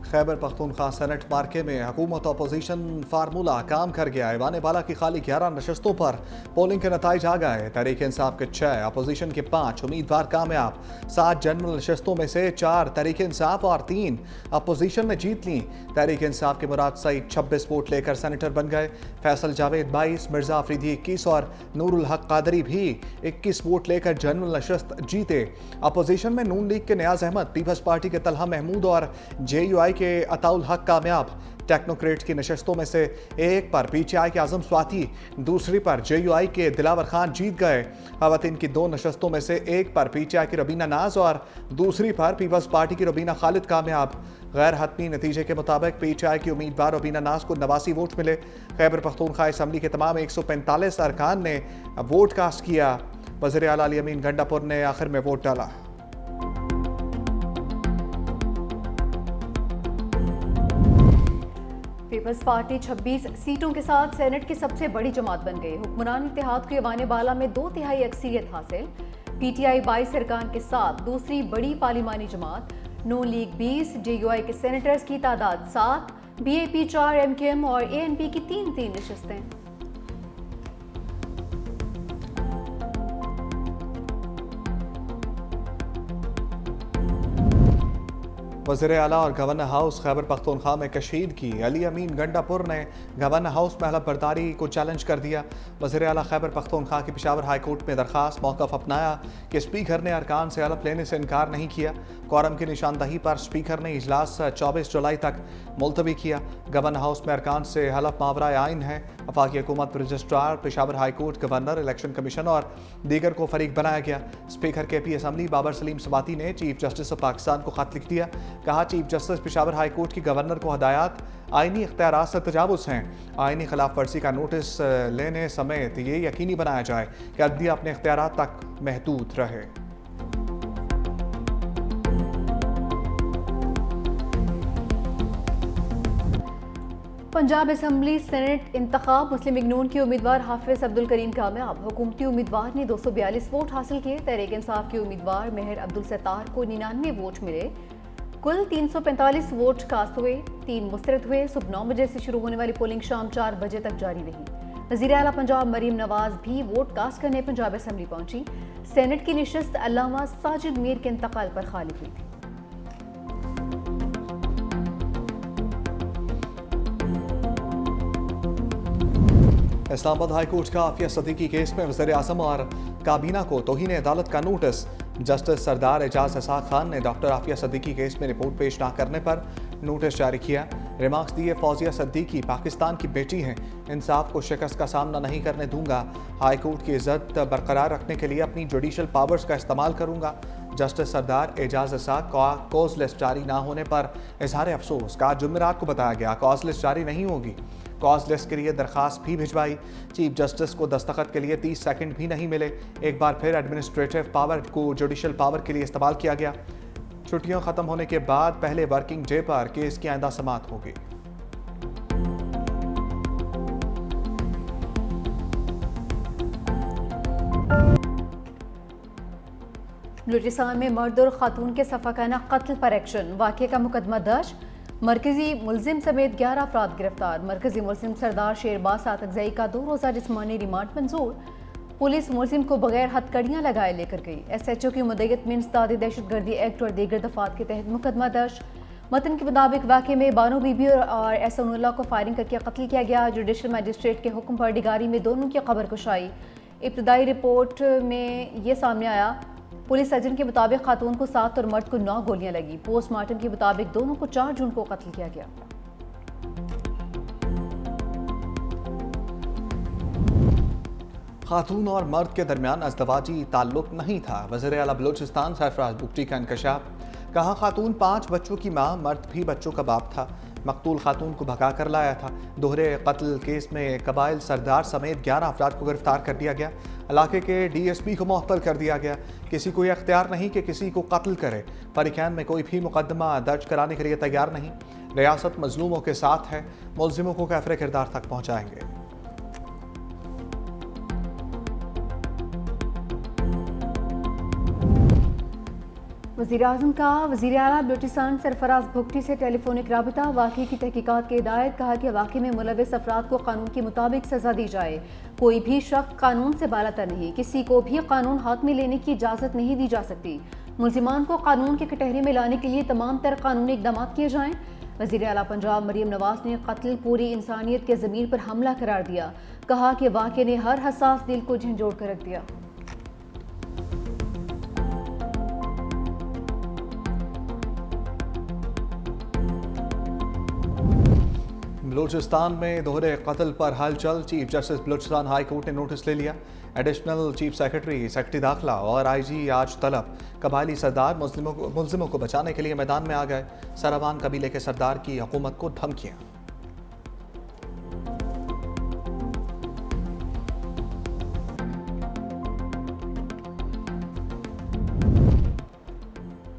Khyber Pakhtunkhwa senate मार्के में हुकूमत अपोजिशन फार्मूला काम कर गया। ऐवान बाला की खाली 11 नशस्तों पर पोलिंग के नताइज आ गए। तहरीक इंसाफ के 6, अपोजिशन के 5 उम्मीदवार कामयाब। 7 जनरल नशस्तों में से 4 तहरीक इंसाफ और 3 अपोजिशन ने जीत ली। तहरीक इंसाफ के मुराद सईद 26 वोट लेकर सेनेटर बन गए। फैसल जावेद 22, मिर्जा अफरीदी 21 और नूरुल हक कादरी भी 21 वोट लेकर जनरल नशस्त जीते। अपोजिशन में नून लीग के नियाज अहमद, पीपल्स पार्टी के तलहा महमूद और JUI के अताउल हक कामयाब। टेक्नोक्रेट की नशस्तों में से एक पर PTI के आजम स्वाति, दूसरी पर JUI के दिलावर खान जीत गए। खवातीन की 2 नशस्तों में से एक पर PTI की रबीना नाज और दूसरी पर पीपल्स पार्टी की रबीना खालिद कामयाब। गैर हतमी नतीजे के मुताबिक PTI की उम्मीदवार रबीना नाज को 89 वोट मिले। खैबर पख्तूनख्वा असम्बली के तमाम 145 अरकान ने वोट कास्ट किया। वज़ीर आला अली अमीन गंडापुर ने आखिर में वोट डाला। पीपल्स पार्टी 26 सीटों के साथ सेनेट की सबसे बड़ी जमात बन गई। हुक्मरान इत्तेहाद को ऐवान बाला में 2/3 अक्सरियत हासिल। PTI 22 अरकान के साथ दूसरी बड़ी पार्लिमानी जमात। नून लीग 20, JUI के सेनेटर्स की तादाद 7, BAP 4, MKM और ANP की 3 नशस्तें। वज़ीर आला और गवर्नर हाउस खैबर पख्तूनख्वा में कशीदगी। अली अमीन गंडापुर ने गवर्नर हाउस में हलफ बर्दारी को चैलेंज कर दिया। वज़ीर आला खैबर पख्तूनख्वा की पेशावर हाई कोर्ट में दरखास्त मौक़िफ़ अपनाया कि स्पीकर ने अरकान से हलफ लेने से इनकार नहीं किया। कोरम की निशानदही पर स्पीकर ने इजलास 24 जुलाई तक मुलतवी किया। गवर्नर हाउस में अरकान से हलफ मावरा आइन है। वफाकी हुकूमत registrar, Peshawar high court, governor, election commission और दीगर को फरीक बनाया गया। Speaker KP assembly Babar Saleem Swati ने चीफ जस्टिस ऑफ पाकिस्तान को खत लिख दिया। कहा, chief justice Peshawar high court की गवर्नर को हदायत आईनी इख्तियारात से तजावुज़ हैं। आईनी खिलाफ वर्जी का नोटिस लेने समेत ये यकीनी बनाया जाए कि अदलिया अपने इख्तियारात तक महदूद रहे। पंजाब असम्बली सेनेट इंतखाब मुस्लिम लीग नून के उम्मीदवार हाफिज अब्दुल करीम कामयाब। हुकूमती उम्मीदवार ने 242 वोट हासिल किए। तहरीक इंसाफ के उम्मीदवार मेहर अब्दुल सत्तार को 99 वोट मिले। कुल 345 वोट कास्ट हुए, 3 मुस्तरद हुए। सुबह 9 बजे से शुरू होने वाली पोलिंग शाम 4 बजे तक जारी रही। वज़ीर आला पंजाब मरीम नवाज भी वोट कास्ट करने पंजाब असम्बली पहुंची। सेनेट की नशस्त अल्लामा साजिद मीर के इंतकाल पर खाली हुई थी। इस्लामाबाद हाई कोर्ट का आफिया सदीकी केस में वज़ीर आज़म और काबीना को तौहीन अदालत का नोटिस। जस्टिस सरदार एजाज इसाक खान ने डॉक्टर आफिया सदीकी केस में रिपोर्ट पेश न करने पर नोटिस जारी किया। रिमार्क्स दिए, फौजिया सदीकी पाकिस्तान की बेटी हैं, इंसाफ को शिकस्त का सामना नहीं करने दूंगा। हाई कोर्ट की इज्जत बरकरार रखने के लिए अपनी जुडिशल पावर्स का इस्तेमाल करूंगा। जस्टिस सरदार एजाज इसाक का कॉज लिस्ट जारी ना होने पर इजहार अफसोस। कहा, जुमेरात को बताया गया कॉज लिस्ट जारी नहीं होगी। कॉज लिस्ट के लिए दरखास्त भी भिजवाई। चीफ जस्टिस को दस्तखत के लिए 30 सेकंड भी नहीं मिले। एक बार फिर एडमिनिस्ट्रेटिव पावर को जुडिशल पावर के लिए इस्तेमाल किया गया। छुट्टियां खत्म होने के बाद पहले वर्किंग डे पर केस की आइंदा समाअत होगी। बलूचिस्तान में मर्द और खातून के सफाकाना कत्ल पर एक्शन। वाक़े का मुकदमा दर्ज। मरकजी मुलजिम समेत 11 अफराद गिरफ्तार। मरकजी मुलजिम सरदार शेरबाज सातकजई का 2 रोज़ा जिस्मानी रिमांड मंजूर। पुलिस मुलजिम को बगैर हथकड़ियाँ लगाए लेकर गई। SHO की मुद्दत में इंसदादी दहशतगर्दी एक्ट और दीगर दफात के तहत मुकदमा दर्ज। मतन के मुताबिक वाक़े में बानो बीबी और एहसानुल्लाह को फायरिंग करके कत्ल किया गया। जुडिशल मजिस्ट्रेट के हुक्म पर डिगारी में दोनों की खबर कुशाई। इब्तदाई रिपोर्ट में ये सामने आया, पुलिस सर्जन के मुताबिक खातून को 7 और मर्द को 9 गोलियां लगी। पोस्टमार्टम के मुताबिक दोनों को 4 जून को कत्ल किया गया। खातून और मर्द के दरमियान अज़दवाजी ताल्लुक नहीं था। वज़ीर आला बलूचिस्तान सरफराज बुगटी का इंकशाफ। कहा, खातून 5 बच्चों की माँ, मर्द भी बच्चों का बाप था। मकतूल खातून को भगा कर लाया था। दोहरे कत्ल केस में कबाइल सरदार समेत 11 अफराद को गिरफ्तार कर दिया गया। इलाके के DSP को मुअत्तल कर दिया गया। किसी को यह अख्तियार नहीं कि किसी को कत्ल करे। फरीकैन में कोई भी मुकदमा दर्ज कराने के लिए तैयार नहीं। रियासत मजलूमों के साथ है, मुलजिमों को कैफरे किरदार तक पहुँचाएंगे। वज़ीर-ए-आज़म का वज़ीर आला बलूचिस्तान सरफराज भुगटी से टेलीफोनिक राबिता। वाक़े की तहकीकात की हिदायत। कहा कि वाक़े में मुलविस अफराद को कानून के मुताबिक सज़ा दी जाए। कोई भी शख्स कानून से बालातर नहीं, किसी को भी कानून हाथ में लेने की इजाज़त नहीं दी जा सकती। मुल्ज़िमान को कानून के कटहरे में लाने के लिए तमाम तर कानूनी इक़दाम किए जाएँ। वज़ीर आला पंजाब मरियम नवाज ने कत्ल पूरी इंसानियत के ज़मीर पर हमला करार दिया। कहा कि वाक़े ने हर हसास दिल को झंझोड़ कर रख दिया। बलूचिस्तान में दोहरे कत्ल पर हलचल। Chief justice Balochistan high court ने नोटिस ले लिया। एडिशनल चीफ सेक्रेटरी दाखिला और आईजी आज तलब। कबायली सरदार मुल्जिमों को बचाने के लिए मैदान में आ गए। सरावान कबीले के सरदार की हुकूमत को धमकियां।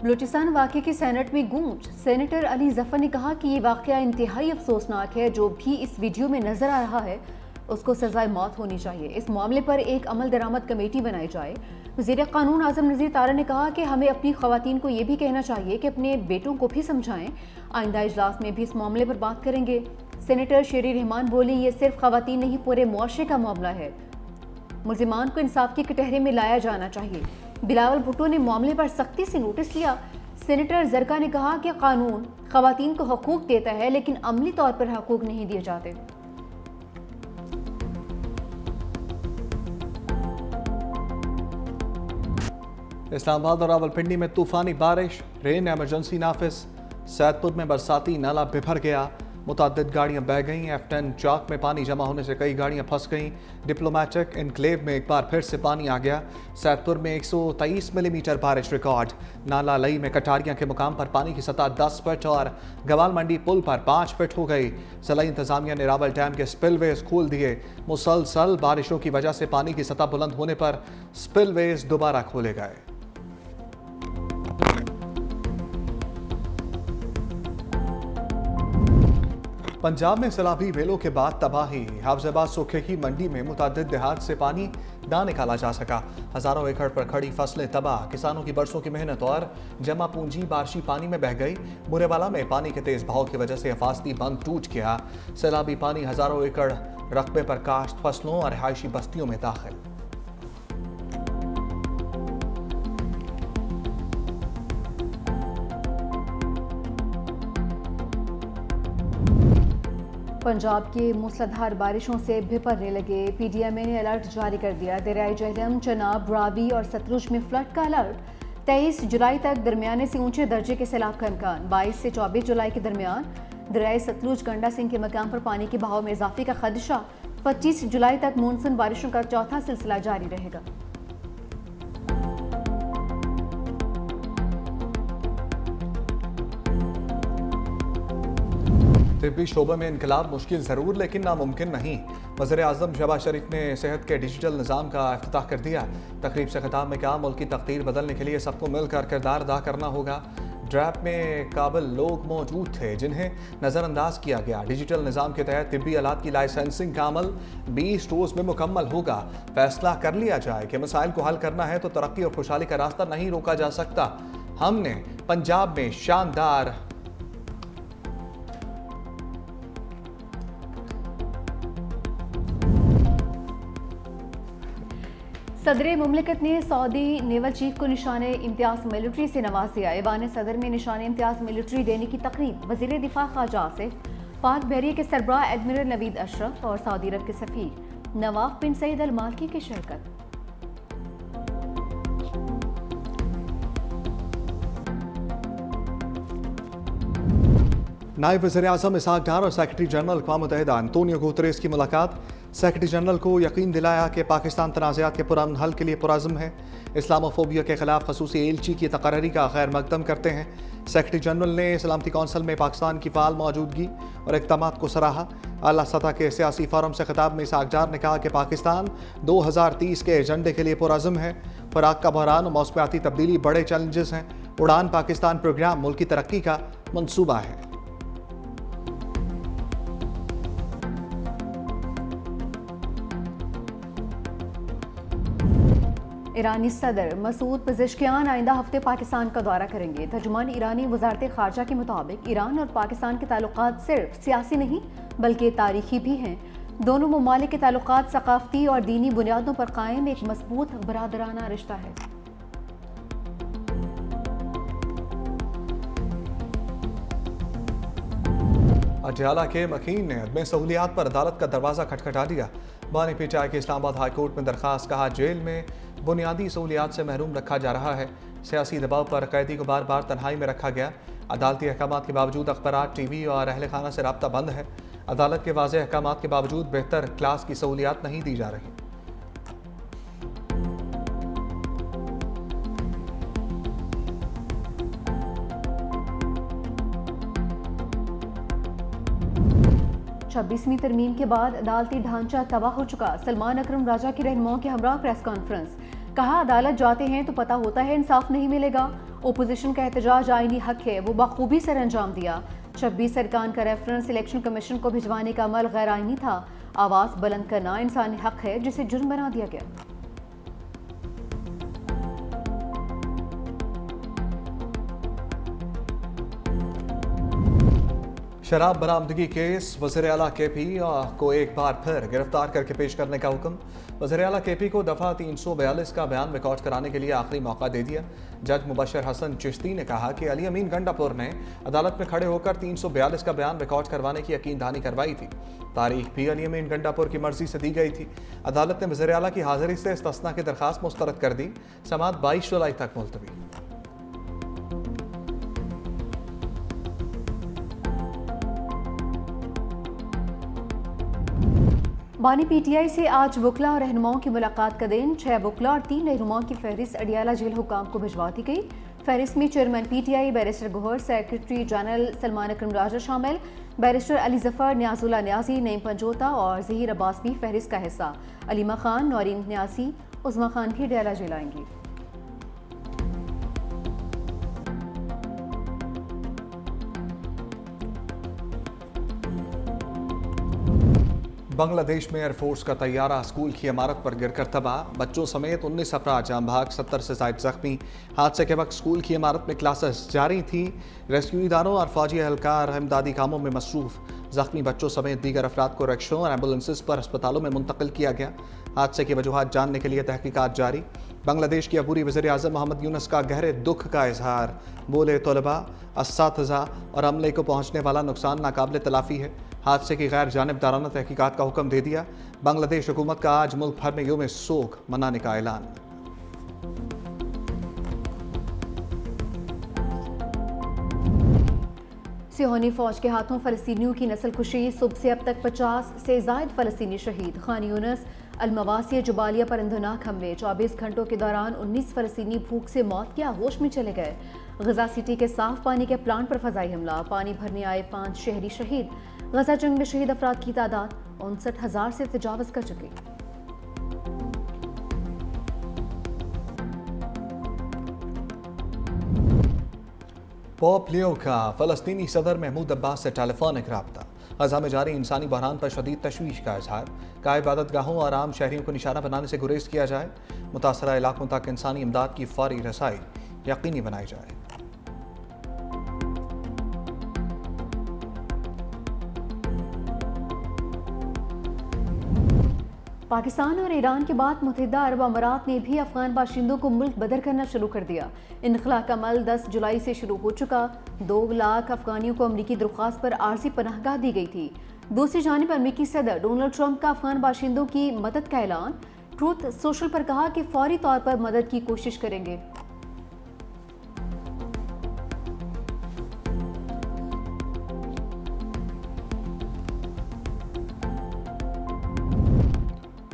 बलूचिस्तान वाक़े की सेनेट में गूंज। सेनेटर अली जफ़र ने कहा कि ये वाक़या इंतहाई अफसोसनाक है। जो भी इस वीडियो में नजर आ रहा है उसको सजाए मौत होनी चाहिए। इस मामले पर एक अमल दरामद कमेटी बनाई जाए। वज़ीर क़ानून आज़म नज़ीर तारा ने कहा कि हमें अपनी ख़वातीन को ये भी कहना चाहिए कि अपने बेटों को भी समझाएं। आइंदा इजलास में भी इस मामले पर बात करेंगे। सेनेटर शेरी रहमान बोली, ये सिर्फ ख़वातीन नहीं पूरे मुआशरे का मामला है। मुल्ज़िमान को इंसाफ के कटहरे में लाया जाना चाहिए। बिलावल भुट्टो ने मामले पर सख्ती से नोटिस लिया। सेनेटर जरका ने कहा कि कानून ख़वातीन को हकूक़ देता है लेकिन अमली तौर पर हकूक़ नहीं दिए जाते। इस्लामाबाद और रावलपिंडी में तूफानी बारिश। रेन एमरजेंसी नाफिज। सैदपुर में बरसाती नाला बिफर गया। मुतअद्दिद गाड़ियां बह गईं। F10 चौक में पानी जमा होने से कई गाड़ियां फंस गईं। डिप्लोमेटिक इनक्लेव में एक बार फिर से पानी आ गया। सैदपुर में 123 मिलीमीटर बारिश रिकॉर्ड। नाला लई में कटारियां के मुकाम पर पानी की सतह 10 फीट और गवाल मंडी पुल पर 5 फीट हो गई। ज़िला इंतजामिया ने रावल डैम के स्पिलवेज खोल दिए। मुसलसल बारिशों की वजह से पानी की सतह बुलंद होने पर स्पिलवेज दोबारा खोले गए। पंजाब में सैलाबी वेलों के बाद तबाही। हाफजाबाद सूखे की मंडी में मुतअद्दिद देहात से पानी ना निकाला जा सका। हजारों एकड़ पर खड़ी फसलें तबाह। किसानों की बरसों की मेहनत और जमा पूंजी बारिशी पानी में बह गई। बुरेवाला में पानी के तेज बहाव की वजह से हिफाजती बंद टूट गया। सैलाबी पानी हजारों एकड़ रकबे पर काश्त फसलों और रिहायशी बस्तियों में दाखिल। पंजाब के मूसलाधार बारिशों से भिपरने लगे। PDMA ने अलर्ट जारी कर दिया। दरियाए झेलम, चनाब, रावी और सतलुज में फ्लड का अलर्ट। 23 जुलाई तक दरमियाने से ऊंचे दर्जे के सैलाब का इम्कान। 22 से 24 जुलाई के दरमियान दरियाए सतलुज गंडा सिंह के मकाम पर पानी के बहाव में इजाफे का खदशा। 25 जुलाई तक मानसून बारिशों का चौथा सिलसिला जारी रहेगा। तिब्बी शोबे में इनकलाब मुश्किल ज़रूर लेकिन नामुमकिन नहीं। वज़ीर-ए-आज़म शहबाज शरीफ ने सेहत के डिजिटल निज़ाम का इफ्तिताह कर दिया। तकरीब से खिताब में कहा, मुल्क की तकदीर बदलने के लिए सबको मिलकर किरदार अदा करना होगा। ड्रैप में काबिल लोग मौजूद थे जिन्हें नज़रअंदाज किया गया। डिजिटल निज़ाम के तहत तिब्बी आलात की लाइसेंसिंग का अमल 20 रोज़ में मुकम्मल होगा। फैसला कर लिया जाए कि मसाइल को हल करना है तो तरक्की और खुशहाली का रास्ता नहीं रोका जा सकता। हमने पंजाब में शानदार सदर मुमलिकत ने सऊदी नेवल चीफ को निशाने इम्तियाज मिलिट्री से नवाज दिया। ऐवान सदर में निशाने इम्तियाज मिलिट्री देने की तकरीब। वज़ीर दिफा ख्वाजा आसिफ, पाक बहरिया के सरबराह एडमिरल नवीद अशरफ और सऊदी अरब के सफ़ीर नवाफ बिन सईद अल मालकी की शिरकत। नायब वज़ीर-ए-आज़म इसहाक डार और सेक्रेटरी जनरल अक़वाम मुत्तहिदा अंतोनियो गुतरेस की मुलाकात। सेक्रेटरी जनरल को यकीन दिलाया कि पाकिस्तान तनाज़ात के पुरअमन हल के लिए पुरज़्म है। इस्लामोफोबिया के खिलाफ खसूसी एलची की तकर्री का खैर मकदम करते हैं। सेक्रेटरी जनरल ने सलामती कौंसिल में पाकिस्तान की फ़ाल मौजूदगी और इक़दामात को सराहा। आला सतह के सियासी फोरम से खिताब में इसहाक डार ने कहा कि पाकिस्तान 2030 के एजेंडे के लिए पुरज़्म है। खुराक का बहरान और मौसमियाती तब्दीली बड़े चैलेंजेस हैं। उड़ान पाकिस्तान प्रोग्राम मुल्क की तरक्की का मनसूबा है। ईरानी सदर मसूद पेज़ेश्कियान आइंदा हफ्ते पाकिस्तान का दौरा करेंगे। तर्जुमान ईरानी वज़ारत ख़ारजा के मुताबिक ईरान और पाकिस्तान के ताल्लुकात सिर्फ सियासी नहीं बल्कि तारीखी भी हैं। दोनों ममालिक के ताल्लुकात सकाफ़ती और दीनी बुनियादों पर कायम एक मजबूत बरादराना रिश्ता है। अटियाला के मकीन ने अदम सहूलियात पर अदालत का दरवाज़ा खटखटा दिया। बानी पीटीआई के इस्लामाबाद हाई कोर्ट में दरखास्त, कहा जेल में बुनियादी सहूलियात से महरूम रखा जा रहा है। सियासी दबाव पर कैदी को बार बार तन्हाई में रखा गया। अदालती अहकामात के बावजूद अखबारात, टीवी और अहल खाना से रब्ता बंद है। अदालत के वाज़ेह अहकामात के बावजूद बेहतर क्लास की सहूलियात नहीं दी जा रही। छब्बीसवीं तरमीम के बाद अदालती ढांचा तबाह हो चुका। सलमान अकरम राजा की रहनुमाओं के हमरा प्रेस कॉन्फ्रेंस, कहा अदालत जाते हैं तो पता होता है इंसाफ नहीं मिलेगा। ओपोजिशन का एहतजाज आईनी हक है, वो बखूबी सर अंजाम दिया। 26 अरकान का रेफरेंस इलेक्शन कमीशन को भिजवाने का अमल गैर आईनी था। आवाज़ बुलंद करना इंसानी हक है जिसे जुर्म बना दिया गया। शराब बरामदगी केस, वज़ीर आला केपी को एक बार फिर गिरफ्तार करके पेश करने का हुक्म। वज़ीर आला केपी को दफ़ा 342 का बयान रिकॉर्ड कराने के लिए आखिरी मौका दे दिया। जज मुबशर हसन चिश्ती ने कहा कि अली अमीन गंडापुर ने अदालत में खड़े होकर 342 का बयान रिकॉर्ड करवाने की यकीन दहानी करवाई थी। तारीख भी अली अमीन गंडापुर की मर्जी से दी गई थी। अदालत ने वज़ीर आला की हाजिरी से इस्तिस्ना की दरखास्त मुस्तरद कर दी। समाअत 22 जुलाई तक मुलतवी। बानी पीटीआई से आज वकला और रहनुमाओं की मुलाकात का दिन। 6 वकला और 3 रहनुमाओं की फहरिस्त अडियाला जेल हुकाम को भिजवा दी गई। फहरिस्त में chairman PTI barrister Gohar, secretary general Salman Akram Raja शामिल। बैरिस्टर अली जफर, न्याजुल्ला न्याजी, नईम पंजोता और जहीर अब्बास भी फहरिस्त का हिस्सा। अलीमा खान, नौरीन न्यासी, उस्मा खान भी अडियाला जेल आएंगी। बांग्लादेश में एयरफोर्स का तैयारा स्कूल की इमारत पर गिरकर तबाह। बच्चों समेत 19 अफराद जाम भाग, 70 से ज्यादा जख्मी। हादसे के वक्त स्कूल की इमारत में क्लासेस जारी थी। रेस्क्यू इदारों और फौजी एहलकार इमदादी कामों में मसरूफ। जख्मी बच्चों समेत दीगर अफराद को रिक्शों और एम्बुलेंसेस पर अस्पतालों में मुंतकिल किया गया। हादसे की वजूहात जानने के लिए तहकीकात जारी। बांग्लादेश की अबूरी वज़ीर आज़म मोहम्मद यूनुस का गहरे दुख का इजहार। बोले तलबा, असातिज़ा और अमले को पहुँचने वाला नुकसान नाकाबिल तलाफ़ी है। हादसे की गैर जानिबदाराना तहकीकात का हुक्म दे दिया। बांग्लादेश हुकूमत का आज मुल्क भर में यौम सोग मनाने का ऐलान। सिहोनी फौज के हाथों फलस्तीनियों की नस्ल कुशी। सुबह से अब तक 50 से ज़ायद फलस्तीनी शहीद। खान यूनिस, अलमवासी, जुबालिया पर अंधनाक हमले। 24 घंटों के दौरान 19 फलस्तीनी भूख से मौत के आगोश में चले गए। गजा सिटी के साफ पानी के प्लांट पर फजाई हमला। पानी भरने आए 5 शहरी शहीद। गजा जंग में शहीद अफराद की तादाद 59,000 से तजावज़ कर चुकी। पोप लियो का फ़लस्तीनी सदर महमूद अब्बास से टेलीफोनिक रब्ता। गजा में जारी इंसानी बहरान पर शदीद तशवीश का इजहार। कहा इबादतगाहों और आम शहरियों को निशाना बनाने से गुरेज किया जाए। मुतासरा इलाकों तक इंसानी इमदाद की फौरी रसाई यकीनी बनाई जाए। पाकिस्तान और ईरान के बाद मुत्तहिदा अरब अमारात ने भी अफगान बाशिंदों को मुल्क बदर करना शुरू कर दिया। इनखला का अमल 10 जुलाई से शुरू हो चुका। 2 लाख अफगानियों को अमरीकी दरख्वास्त पर आर्जी पनाहगाह दी गई थी। दूसरी जानिब अमरीकी सदर डोनाल्ड ट्रंप का अफगान बाशिंदों की मदद का ऐलान। ट्रूथ सोशल पर कहा कि फौरी तौर पर मदद की कोशिश करेंगे।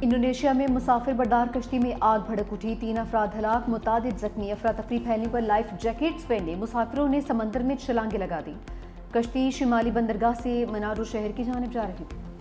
इंडोनेशिया में मुसाफिर बरदार कश्ती में आग भड़क उठी। 3 अफराद हलाक, मुतादिद जख्मी। अफरा तफरी फैलने पर लाइफ जैकेट्स पहने मुसाफिरों ने समंदर में छलांगे लगा दी। कश्ती शिमाली बंदरगाह से मनारो शहर की जानिब जा रही थी।